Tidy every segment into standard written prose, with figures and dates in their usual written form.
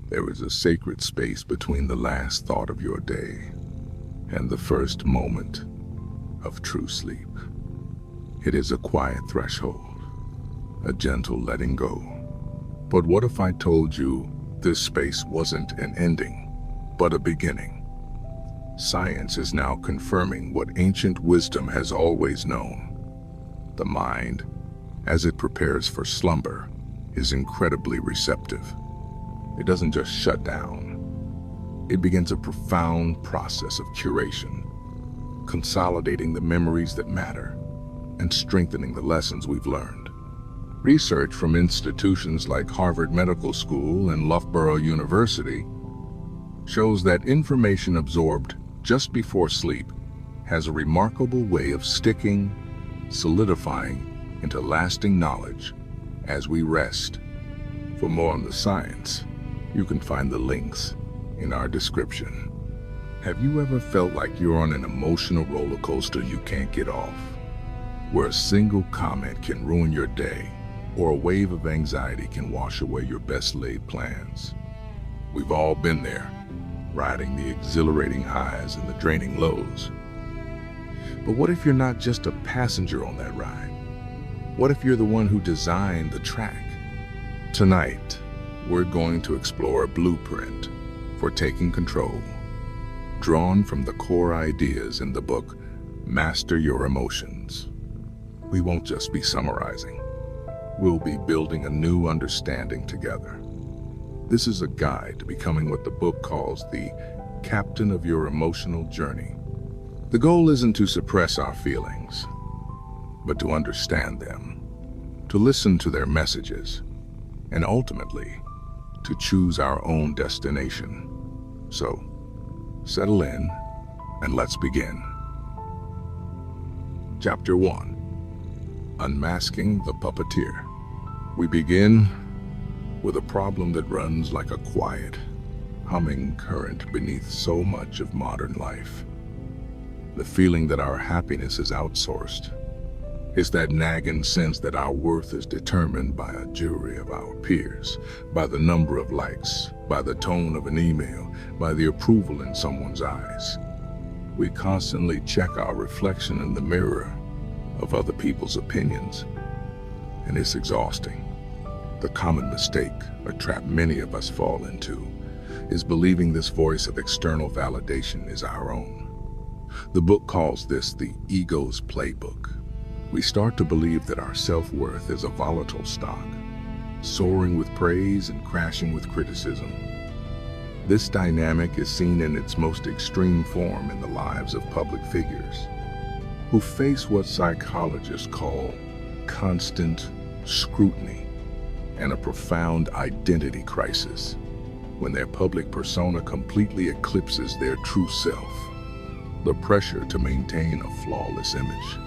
There is a sacred space between the last thought of your day and the first moment of true sleep. It is a quiet threshold, a gentle letting go. But what if I told you this space wasn't an ending, but a beginning? Science is now confirming what ancient wisdom has always known. The mind, as it prepares for slumber, is incredibly receptive. It doesn't just shut down. It begins a profound process of curation, consolidating the memories that matter and strengthening the lessons we've learned. Research from institutions like Harvard Medical School and Loughborough University shows that information absorbed just before sleep has a remarkable way of sticking, solidifying into lasting knowledge as we rest. For more on the science, you can find the links in our description. Have you ever felt like you're on an emotional roller coaster you can't get off, where a single comment can ruin your day, or a wave of anxiety can wash away your best laid plans? We've all been there, riding the exhilarating highs and the draining lows. But what if you're not just a passenger on that ride? What if you're the one who designed the track? Tonight, we're going to explore a blueprint for taking control, drawn from the core ideas in the book, Master Your Emotions. We won't just be summarizing. We'll be building a new understanding together. This is a guide to becoming what the book calls the captain of your emotional journey. The goal isn't to suppress our feelings, but to understand them, to listen to their messages, and ultimately, to choose our own destination. So, settle in and let's begin. Chapter 1: Unmasking the Puppeteer. We begin with a problem that runs like a quiet, humming current beneath so much of modern life. The feeling that our happiness is outsourced. It's that nagging sense that our worth is determined by a jury of our peers, by the number of likes, by the tone of an email, by the approval in someone's eyes. We constantly check our reflection in the mirror of other people's opinions, and it's exhausting. The common mistake, a trap many of us fall into, is believing this voice of external validation is our own. The book calls this the ego's playbook. We start to believe that our self-worth is a volatile stock, soaring with praise and crashing with criticism. This dynamic is seen in its most extreme form in the lives of public figures, who face what psychologists call constant scrutiny and a profound identity crisis, when their public persona completely eclipses their true self. The pressure to maintain a flawless image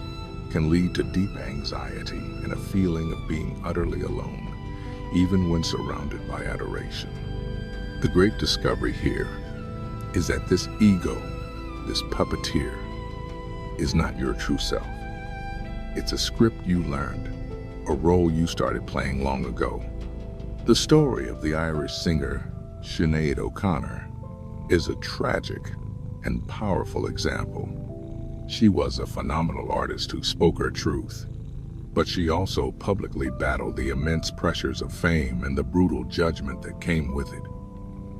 can lead to deep anxiety and a feeling of being utterly alone, even when surrounded by adoration. The great discovery here is that this ego, this puppeteer, is not your true self. It's a script you learned, a role you started playing long ago. The story of the Irish singer Sinead O'Connor is a tragic and powerful example. She was a phenomenal artist who spoke her truth, but she also publicly battled the immense pressures of fame and the brutal judgment that came with it.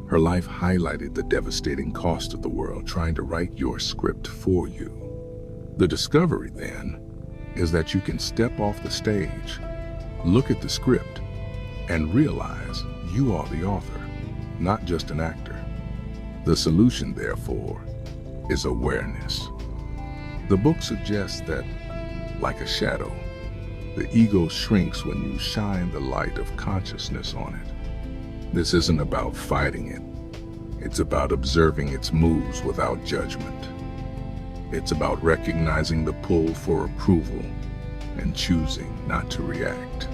Her life highlighted the devastating cost of the world trying to write your script for you. The discovery, then, is that you can step off the stage, look at the script, and realize you are the author, not just an actor. The solution, therefore, is awareness. The book suggests that, like a shadow, the ego shrinks when you shine the light of consciousness on it. This isn't about fighting it. It's about observing its moves without judgment. It's about recognizing the pull for approval and choosing not to react.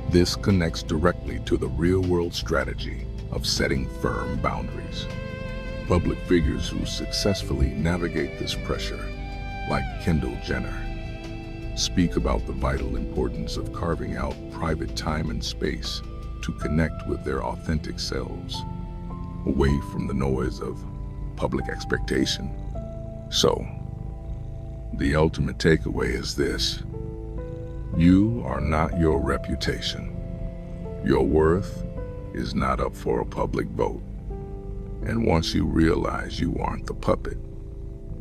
This connects directly to the real-world strategy of setting firm boundaries. Public figures who successfully navigate this pressure, like Kendall Jenner, speak about the vital importance of carving out private time and space to connect with their authentic selves. away from the noise of public expectation. So, the ultimate takeaway is this: you are not your reputation. Your worth is not up for a public vote. And once you realize you aren't the puppet,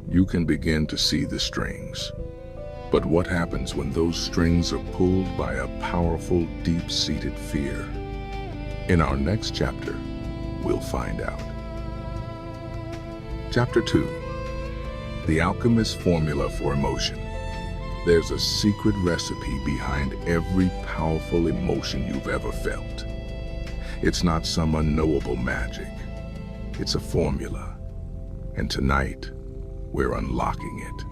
you can begin to see the strings. But what happens when those strings are pulled by a powerful, deep-seated fear? In our next chapter, we'll find out. Chapter 2. The Alchemist Formula for Emotion. There's a secret recipe behind every powerful emotion you've ever felt. It's not some unknowable magic. It's a formula. And tonight, we're unlocking it.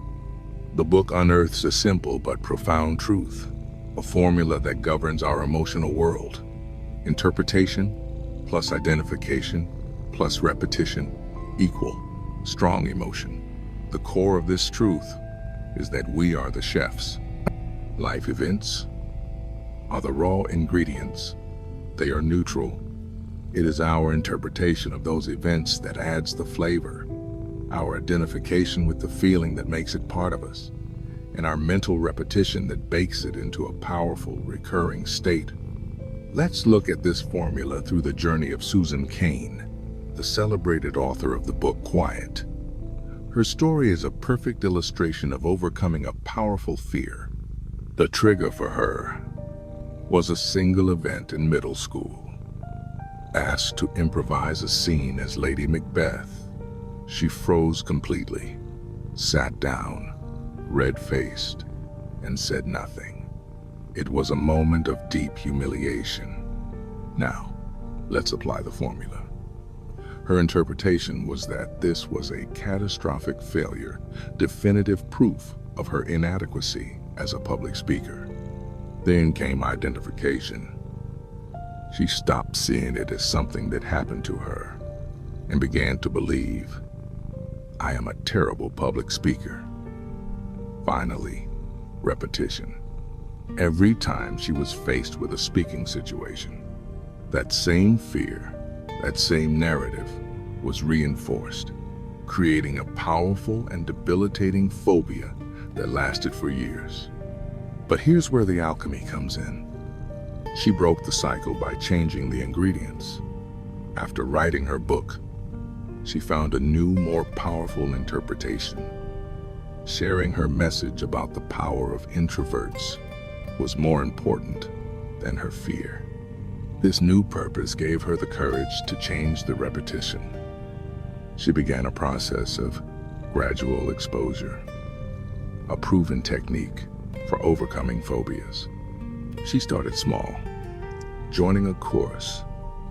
The book unearths a simple but profound truth, a formula that governs our emotional world. Interpretation plus identification plus repetition equal strong emotion. The core of this truth is that we are the chefs. Life events are the raw ingredients. They are neutral. It is our interpretation of those events that adds the flavor, our identification with the feeling that makes it part of us, and our mental repetition that bakes it into a powerful, recurring state. Let's look at this formula through the journey of Susan Cain, the celebrated author of the book Quiet. Her story is a perfect illustration of overcoming a powerful fear. The trigger for her was a single event in middle school. Asked to improvise a scene as Lady Macbeth, she froze completely, sat down, red-faced, and said nothing. It was a moment of deep humiliation. Now, let's apply the formula. Her interpretation was that this was a catastrophic failure, definitive proof of her inadequacy as a public speaker. Then came identification. She stopped seeing it as something that happened to her and began to believe, I am a terrible public speaker. Finally, repetition. Every time she was faced with a speaking situation, that same fear, that same narrative was reinforced, creating a powerful and debilitating phobia that lasted for years. But here's where the alchemy comes in. She broke the cycle by changing the ingredients. After writing her book, she found a new, more powerful interpretation. Sharing her message about the power of introverts was more important than her fear. This new purpose gave her the courage to change the repetition. She began a process of gradual exposure, a proven technique for overcoming phobias. She started small, joining a course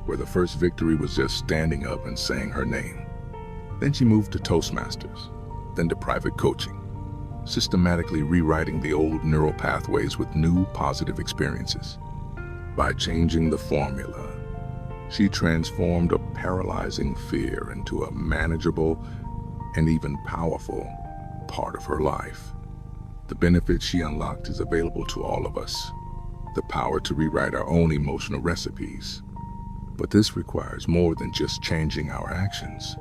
where the first victory was just standing up and saying her name. Then she moved to Toastmasters, then to private coaching, systematically rewriting the old neural pathways with new positive experiences. By changing the formula, she transformed a paralyzing fear into a manageable and even powerful part of her life. The benefit she unlocked is available to all of us, the power to rewrite our own emotional recipes. But this requires more than just changing our actions.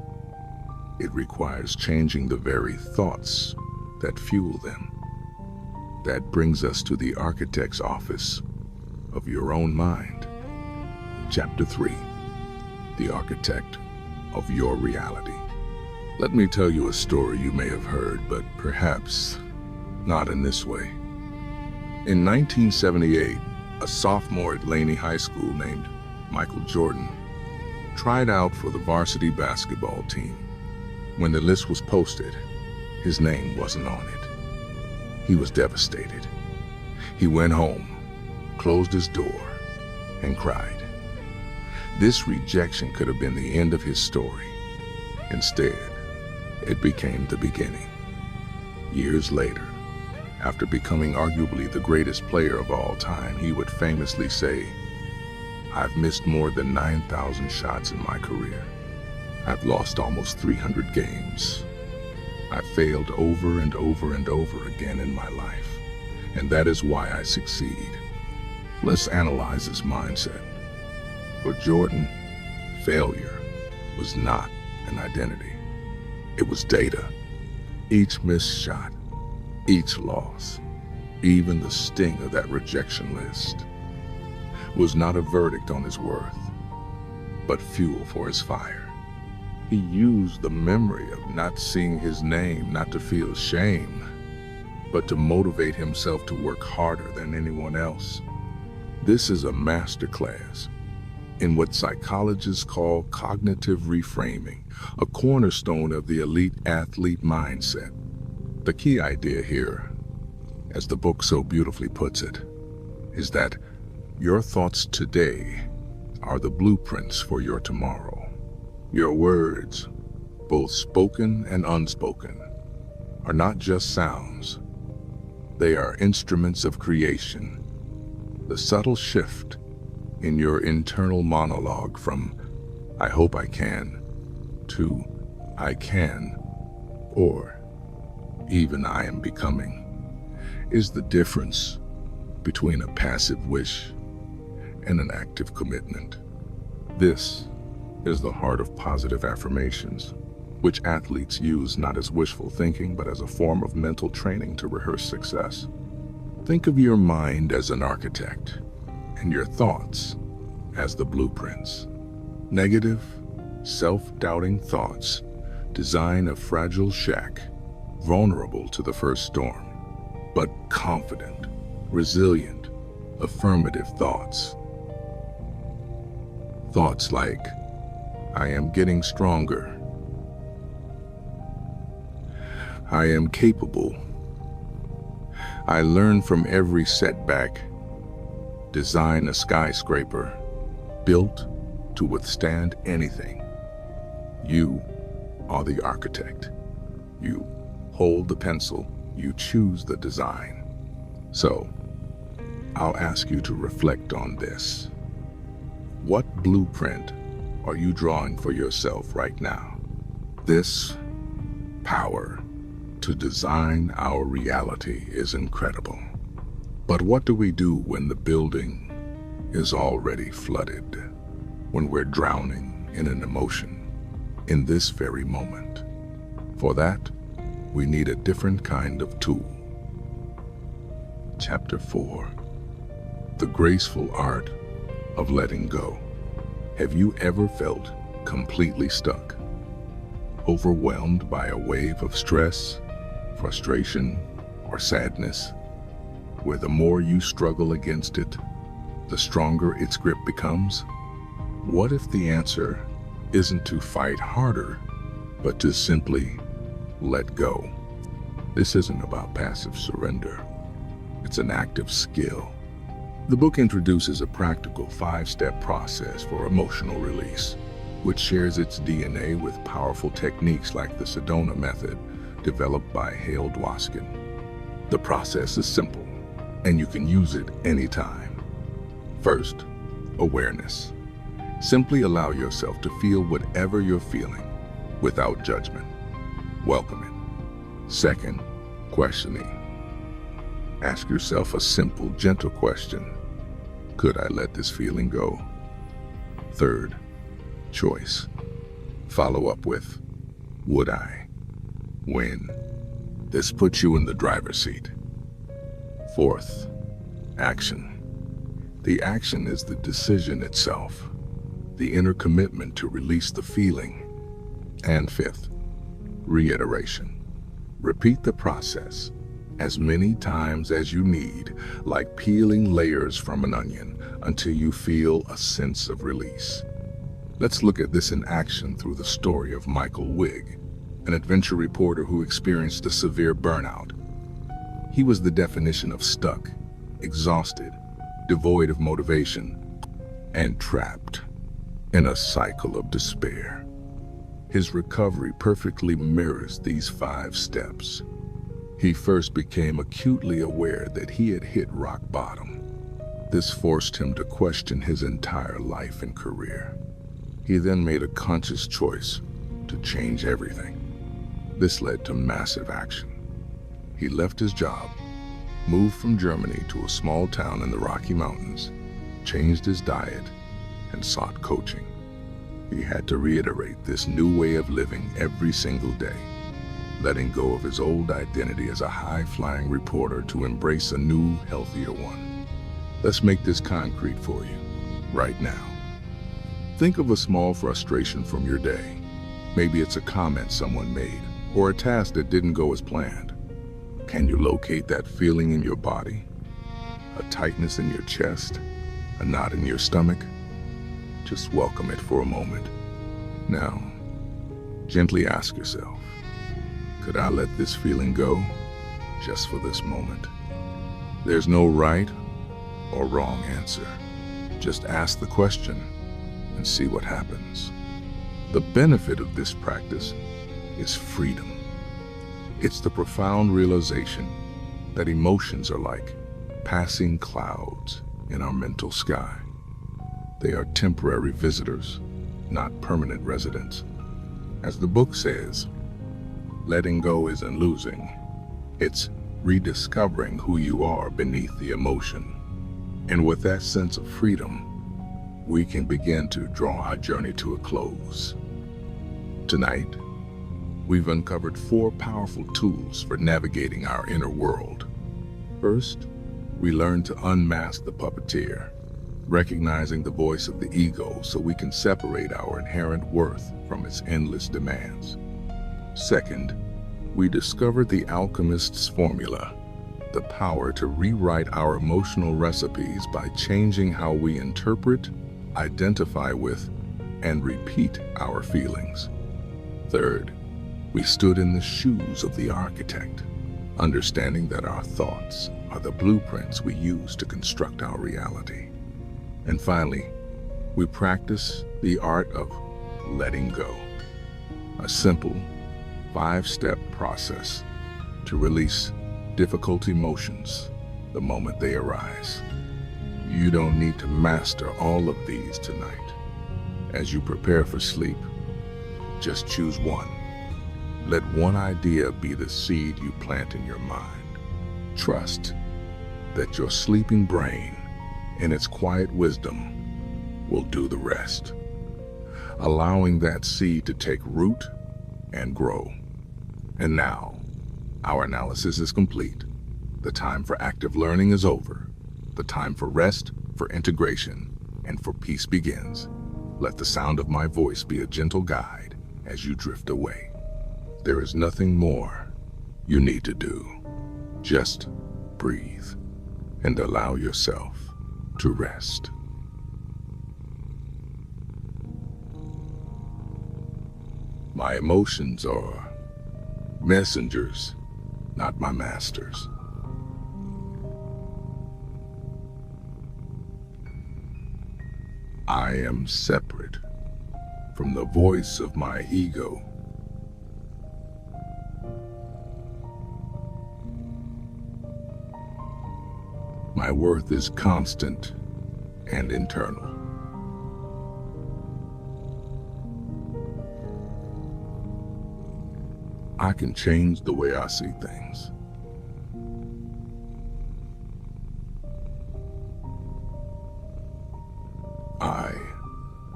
It requires changing the very thoughts that fuel them. That brings us to the architect's office of your own mind. Chapter 3, the architect of your reality. Let me tell you a story you may have heard, but perhaps not in this way. In 1978, a sophomore at Laney High School named Michael Jordan tried out for the varsity basketball team. When the list was posted, his name wasn't on it. He was devastated. He went home, closed his door, and cried. This rejection could have been the end of his story. Instead, it became the beginning. Years later, after becoming arguably the greatest player of all time, he would famously say, I've missed more than 9,000 shots in my career. I've lost almost 300 games. I've failed over and over and over again in my life, and that is why I succeed. Let's analyze this mindset. For Jordan, failure was not an identity. It was data. Each missed shot, each loss, even the sting of that rejection list, was not a verdict on his worth, but fuel for his fire. He used the memory of not seeing his name not to feel shame, but to motivate himself to work harder than anyone else. This is a masterclass in what psychologists call cognitive reframing, a cornerstone of the elite athlete mindset. The key idea here, as the book so beautifully puts it, is that your thoughts today are the blueprints for your tomorrow. Your words, both spoken and unspoken, are not just sounds. They are instruments of creation. The subtle shift in your internal monologue from "I hope I can" to "I can" or even "I am becoming" is the difference between a passive wish and an active commitment. This is the heart of positive affirmations, which athletes use not as wishful thinking, but as a form of mental training to rehearse success. Think of your mind as an architect and your thoughts as the blueprints. Negative, self-doubting thoughts design a fragile shack, vulnerable to the first storm, but confident, resilient, affirmative thoughts. Thoughts like, "I am getting stronger. I am capable. I learn from every setback. Design a skyscraper built to withstand anything." You are the architect. You hold the pencil. You choose the design. So, I'll ask you to reflect on this. What blueprint are you drawing for yourself right now? This power to design our reality is incredible. But what do we do when the building is already flooded? When we're drowning in an emotion in this very moment? For that, we need a different kind of tool. Chapter 4. The Graceful Art of Letting Go. Have you ever felt completely stuck, overwhelmed by a wave of stress, frustration, or sadness, where the more you struggle against it, the stronger its grip becomes? What if the answer isn't to fight harder, but to simply let go? This isn't about passive surrender. It's an active skill. The book introduces a practical 5-step process for emotional release, which shares its DNA with powerful techniques like the Sedona method, developed by Hale Dwoskin. The process is simple, and you can use it anytime. First, awareness. Simply allow yourself to feel whatever you're feeling without judgment. Welcome it. Second, questioning. Ask yourself a simple, gentle question. Could I let this feeling go? Third, choice. Follow up with, would I? When? This puts you in the driver's seat. Fourth, action. The action is the decision itself, the inner commitment to release the feeling. And fifth, reiteration. Repeat the process as many times as you need, like peeling layers from an onion, until you feel a sense of release. Let's look at this in action through the story of Michael Wigg, an adventure reporter who experienced a severe burnout. He was the definition of stuck, exhausted, devoid of motivation, and trapped in a cycle of despair. His recovery perfectly mirrors these 5 steps. He first became acutely aware that he had hit rock bottom. This forced him to question his entire life and career. He then made a conscious choice to change everything. This led to massive action. He left his job, moved from Germany to a small town in the Rocky Mountains, changed his diet, and sought coaching. He had to reiterate this new way of living every single day, letting go of his old identity as a high-flying reporter to embrace a new, healthier one. Let's make this concrete for you, right now. Think of a small frustration from your day. Maybe it's a comment someone made, or a task that didn't go as planned. Can you locate that feeling in your body? A tightness in your chest? A knot in your stomach? Just welcome it for a moment. Now, gently ask yourself, could I let this feeling go just for this moment? There's no right or wrong answer. Just ask the question and see what happens. The benefit of this practice is freedom. It's the profound realization that emotions are like passing clouds in our mental sky. They are temporary visitors, not permanent residents. As the book says, letting go isn't losing. It's rediscovering who you are beneath the emotion. And with that sense of freedom, we can begin to draw our journey to a close. Tonight, we've uncovered 4 powerful tools for navigating our inner world. First, we learned to unmask the puppeteer, recognizing the voice of the ego so we can separate our inherent worth from its endless demands. Second, we discovered the Alchemist's formula, the power to rewrite our emotional recipes by changing how we interpret, identify with, and repeat our feelings. Third, we stood in the shoes of the architect, understanding that our thoughts are the blueprints we use to construct our reality. And finally, we practice the art of letting go, a simple 5-step process to release difficult emotions the moment they arise. You don't need to master all of these tonight. As you prepare for sleep, just choose one. Let one idea be the seed you plant in your mind. Trust that your sleeping brain, in its quiet wisdom, will do the rest, allowing that seed to take root and grow. And now, our analysis is complete. The time for active learning is over. The time for rest, for integration, and for peace begins. Let the sound of my voice be a gentle guide as you drift away. There is nothing more you need to do. Just breathe and allow yourself to rest. My emotions are messengers, not my masters. I am separate from the voice of my ego. My worth is constant and internal. I can change the way I see things. I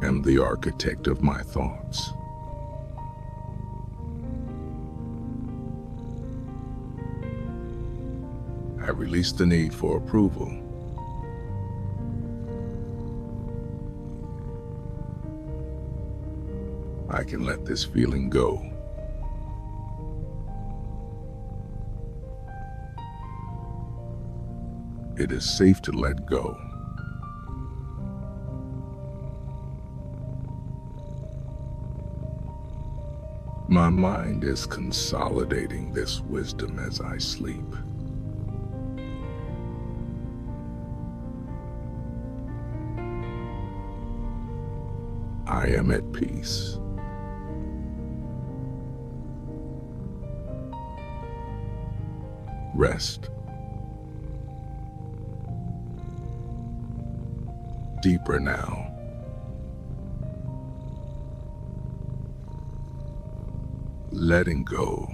am the architect of my thoughts. I release the need for approval. I can let this feeling go. It is safe to let go. My mind is consolidating this wisdom as I sleep. I am at peace. Rest. Deeper now. Letting go.